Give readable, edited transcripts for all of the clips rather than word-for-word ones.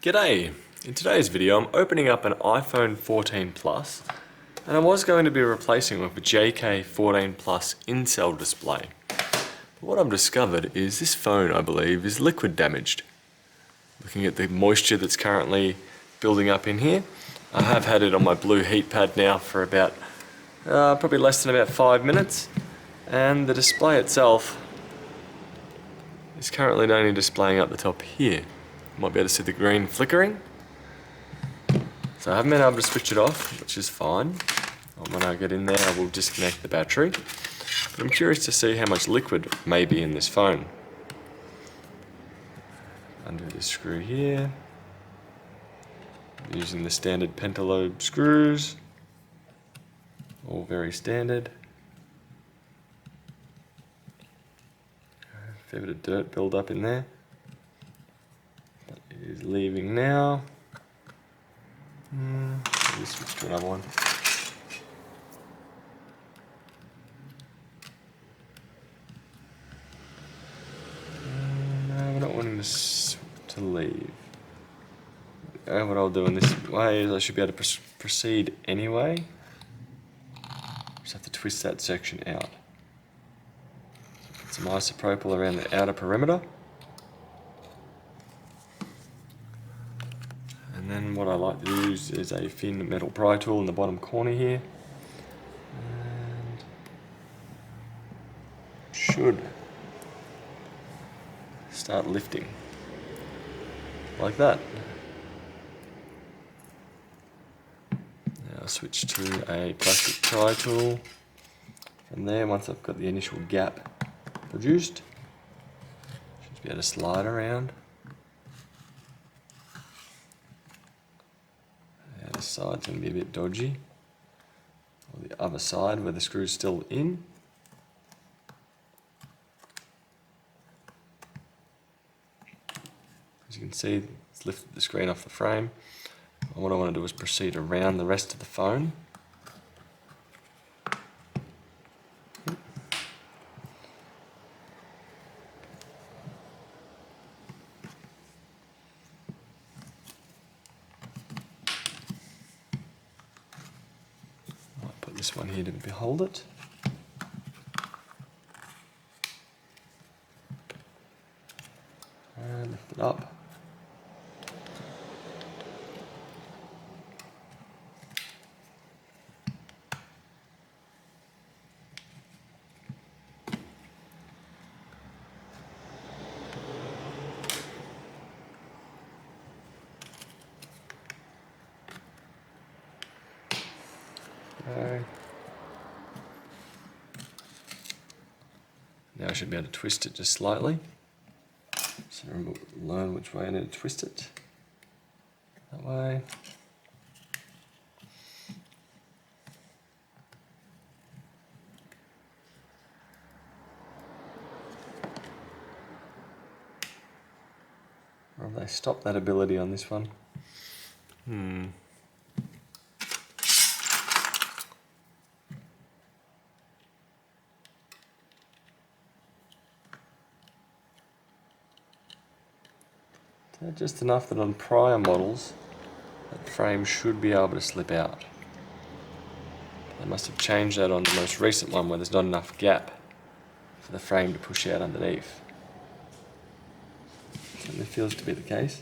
G'day! In today's video I'm opening up an iPhone 14 Plus and I was going to be replacing it with a JK 14 Plus Incell display. But what I've discovered is this phone, I believe, is liquid damaged. Looking at the moisture that's currently building up in here, I have had it on my blue Heatpad now for about probably less than about 5 minutes, and the display itself is currently only displaying up the top here. You might be able to see the green flickering. So I haven't been able to switch it off, which is fine. When I get in there I will disconnect the battery. But I'm curious to see how much liquid may be in this phone. Undo this screw here. Using the standard pentalobe screws. All very standard. A fair bit of dirt build up in there. That is leaving now. Let's switch to another one. No, we're not wanting this to leave. What I'll do in this way is I should be able to proceed anyway. Just have to twist that section out. Put some isopropyl around the outer perimeter. And then what I like to use is a thin metal pry tool in the bottom corner here. And should start lifting. Like that. Now I'll switch to a plastic pry tool. From there, once I've got the initial gap produced, should be able to slide around. The other side's going to be a bit dodgy. Or the other side where the screw's still in. As you can see, it's lifted the screen off the frame. And what I want to do is proceed around the rest of the phone. Might put this one here to behold it. And lift it up. Okay. Now I should be able to twist it just slightly. So learn which way I need to twist it. That way. Or have they stopped that ability on this one? Just enough that on prior models, that frame should be able to slip out. They must have changed that on the most recent one where there's not enough gap for the frame to push out underneath. Certainly feels to be the case.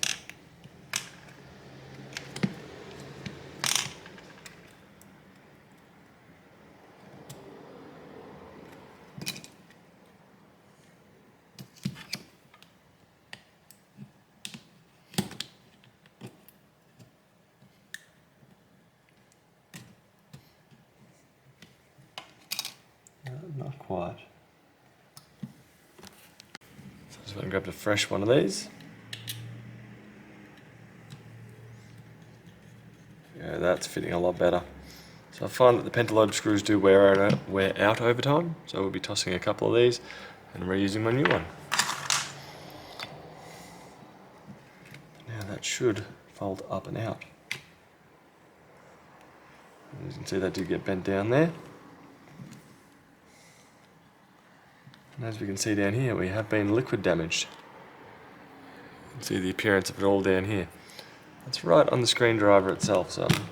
Not quite. So I just want to grab a fresh one of these. Yeah, that's fitting a lot better. So I find that the pentalobe screws do wear out over time, so we'll be tossing a couple of these and reusing my new one. Now that should fold up and out. As you can see, they do get bent down there. And as we can see down here, we have been liquid damaged. You can see the appearance of it all down here. It's right on the screen driver itself, so I'm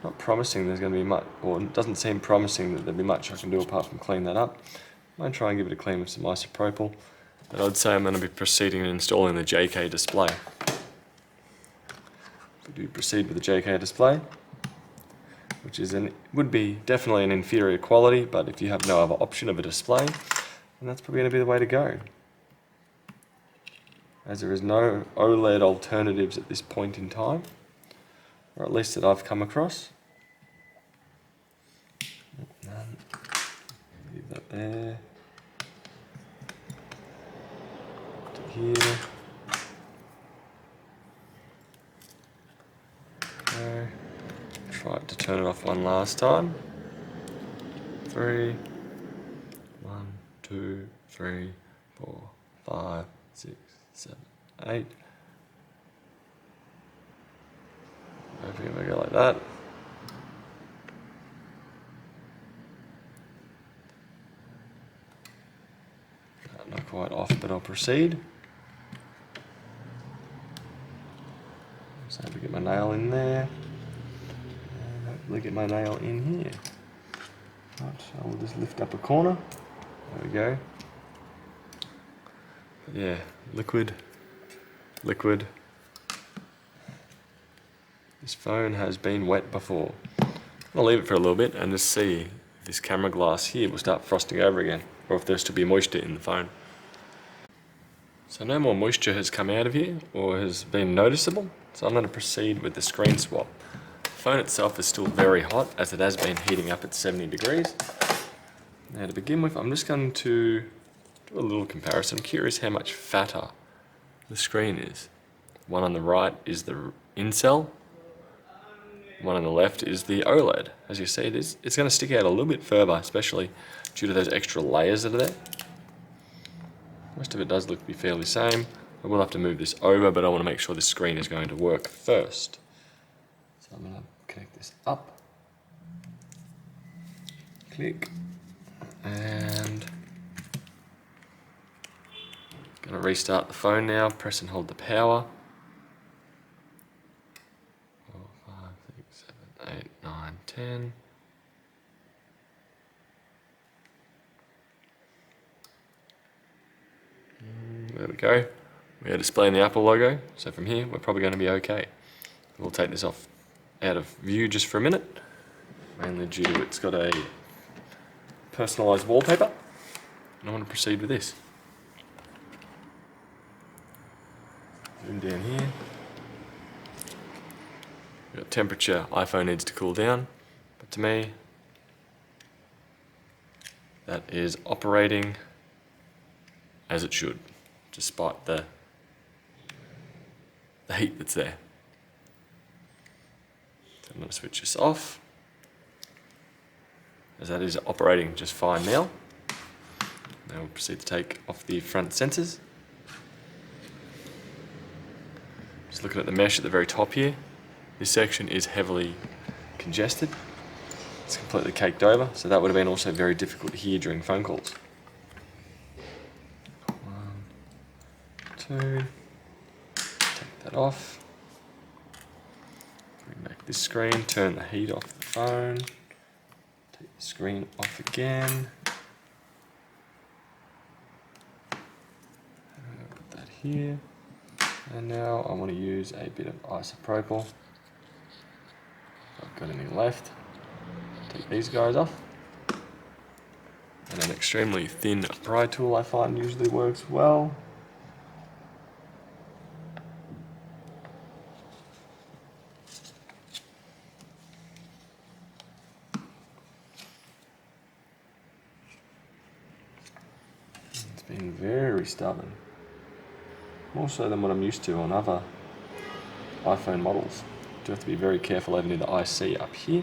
not promising there's going to be much, or it doesn't seem promising that there'll be much I can do apart from clean that up. I might try and give it a clean with some isopropyl, but I'd say I'm going to be proceeding and installing the JK display. If we do proceed with the JK display, which is would be definitely an inferior quality, but if you have no other option of a display, then that's probably going to be the way to go. As there is no OLED alternatives at this point in time, or at least that I've come across. None. Leave that there. To here. Okay. Try to turn it off one last time. 3. 1, 2, 3, 4, 5, 6, 7, 8. Hopefully we go like that. Not quite off, but I'll proceed. So to get my nail in there, and hopefully get my nail in here. Right, I will just lift up a corner. There we go. But yeah, liquid. This phone has been wet before. I'll leave it for a little bit and just see if this camera glass here will start frosting over again, or if there's to be moisture in the phone. So no more moisture has come out of here, or has been noticeable, so I'm going to proceed with the screen swap. The phone itself is still very hot, as it has been heating up at 70 degrees. Now to begin with, I'm just going to do a little comparison. I'm curious how much fatter the screen is. One on the right is the Incell, one on the left is the OLED. As you see, it's going to stick out a little bit further, especially due to those extra layers that are there. Most of it does look to be fairly same. I will have to move this over, but I want to make sure this screen is going to work first. So I'm going to connect this up. Click. And I'm going to restart the phone now. Press and hold the power. 4, 5, 6, 7, 8, 9, 10. There we go. We are displaying the Apple logo, so from here we're probably going to be okay. We'll take this off out of view just for a minute, mainly due to it's got a personalised wallpaper, and I want to proceed with this. Zoom down here. We've got temperature, iPhone needs to cool down, but to me that is operating as it should, despite the heat that's there. So I'm going to switch this off, as that is operating just fine now. Now we'll proceed to take off the front sensors. Just looking at the mesh at the very top here, this section is heavily congested. It's completely caked over, so that would have been also very difficult to hear during phone calls. 1, 2, take that off. Bring back this screen, turn the heat off the phone, take the screen off again. Put that here. And now I want to use a bit of isopropyl. If I've got any left. Take these guys off. And an extremely thin pry tool I find usually works well. It's been very stubborn. More so than what I'm used to on other iPhone models. Do have to be very careful over near the IC up here.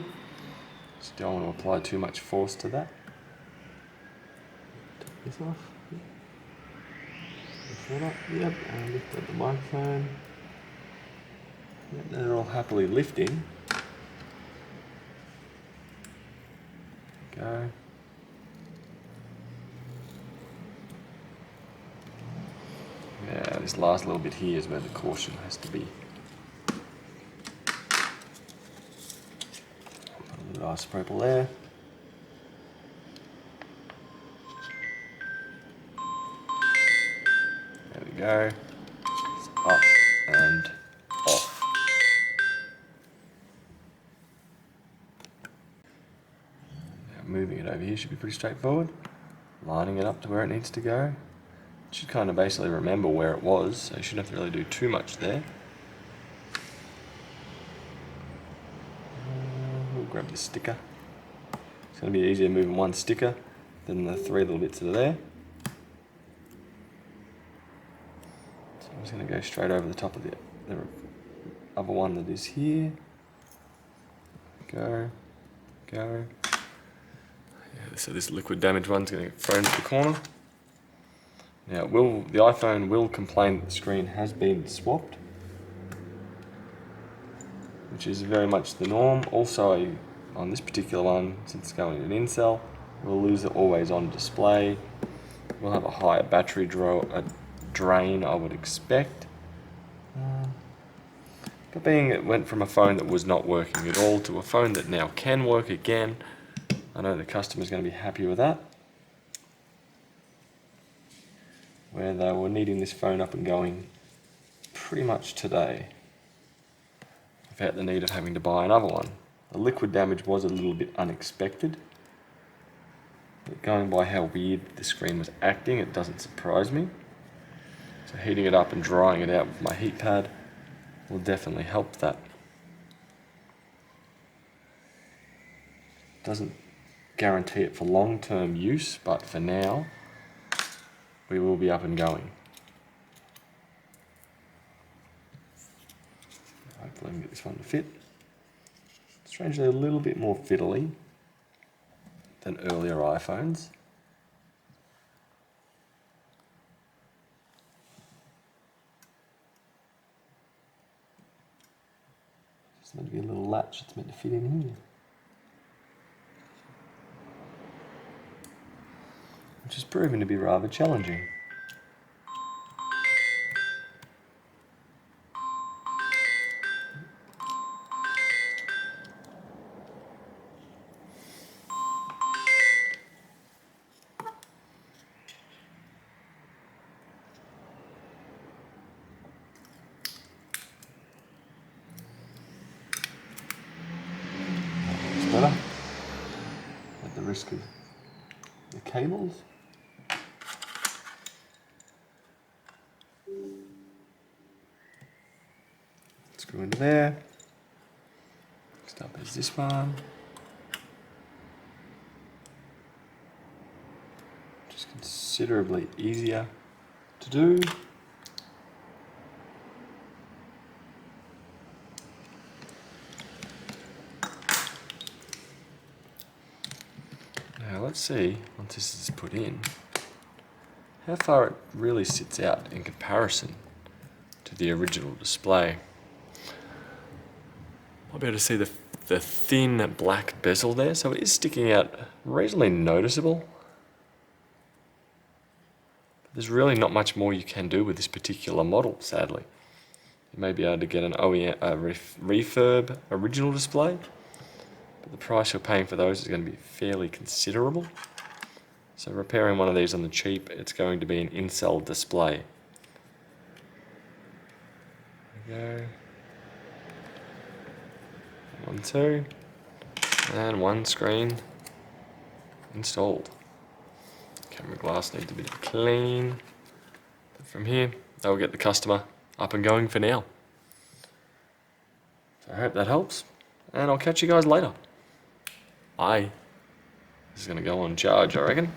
Just don't want to apply too much force to that. Take this off. Lift that up. Yep, and lift up the microphone. Yep, they're all happily lifting. Go. Yeah, this last little bit here is where the caution has to be isopropyl there. There we go. It's up and off. Now moving it over here should be pretty straightforward. Lining it up to where it needs to go. It should kind of basically remember where it was, so you shouldn't have to really do too much there. We'll grab the sticker. It's going to be easier moving one sticker than the 3 little bits that are there. So I'm just going to go straight over the top of the other one that is here. Go. Yeah, so this liquid damage one's going to get thrown to the corner. Now the iPhone will complain that the screen has been swapped, which is very much the norm. Also, on this particular one, since it's going in an Incell, we'll lose the always on display. We'll have a higher battery drain, I would expect. But being it went from a phone that was not working at all to a phone that now can work again, I know the customer's going to be happy with that. Where they were needing this phone up and going pretty much today, without the need of having to buy another one. The liquid damage was a little bit unexpected, but going by how weird the screen was acting, it doesn't surprise me. So heating it up and drying it out with my heat pad will definitely help that. Doesn't guarantee it for long-term use, but for now, we will be up and going. Hopefully I can get this one to fit. Strangely a little bit more fiddly than earlier iPhones. It's meant to be a little latch, it's meant to fit in here. Which is proving to be rather challenging. It's better, at the risk of the cables. Screw into there. Next up is this one. Just considerably easier to do. Now let's see, once this is put in, how far it really sits out in comparison to the original display. I'll be able to see the thin black bezel there, so it is sticking out reasonably noticeable. There's really not much more you can do with this particular model, sadly. You may be able to get an OEM refurb original display, but the price you're paying for those is going to be fairly considerable. So repairing one of these on the cheap, it's going to be an Incell display. There we go. 1, 2, and one screen installed. Camera glass needs a bit of clean. But from here, that will get the customer up and going for now. So I hope that helps, and I'll catch you guys later. Bye. This is going to go on charge, I reckon.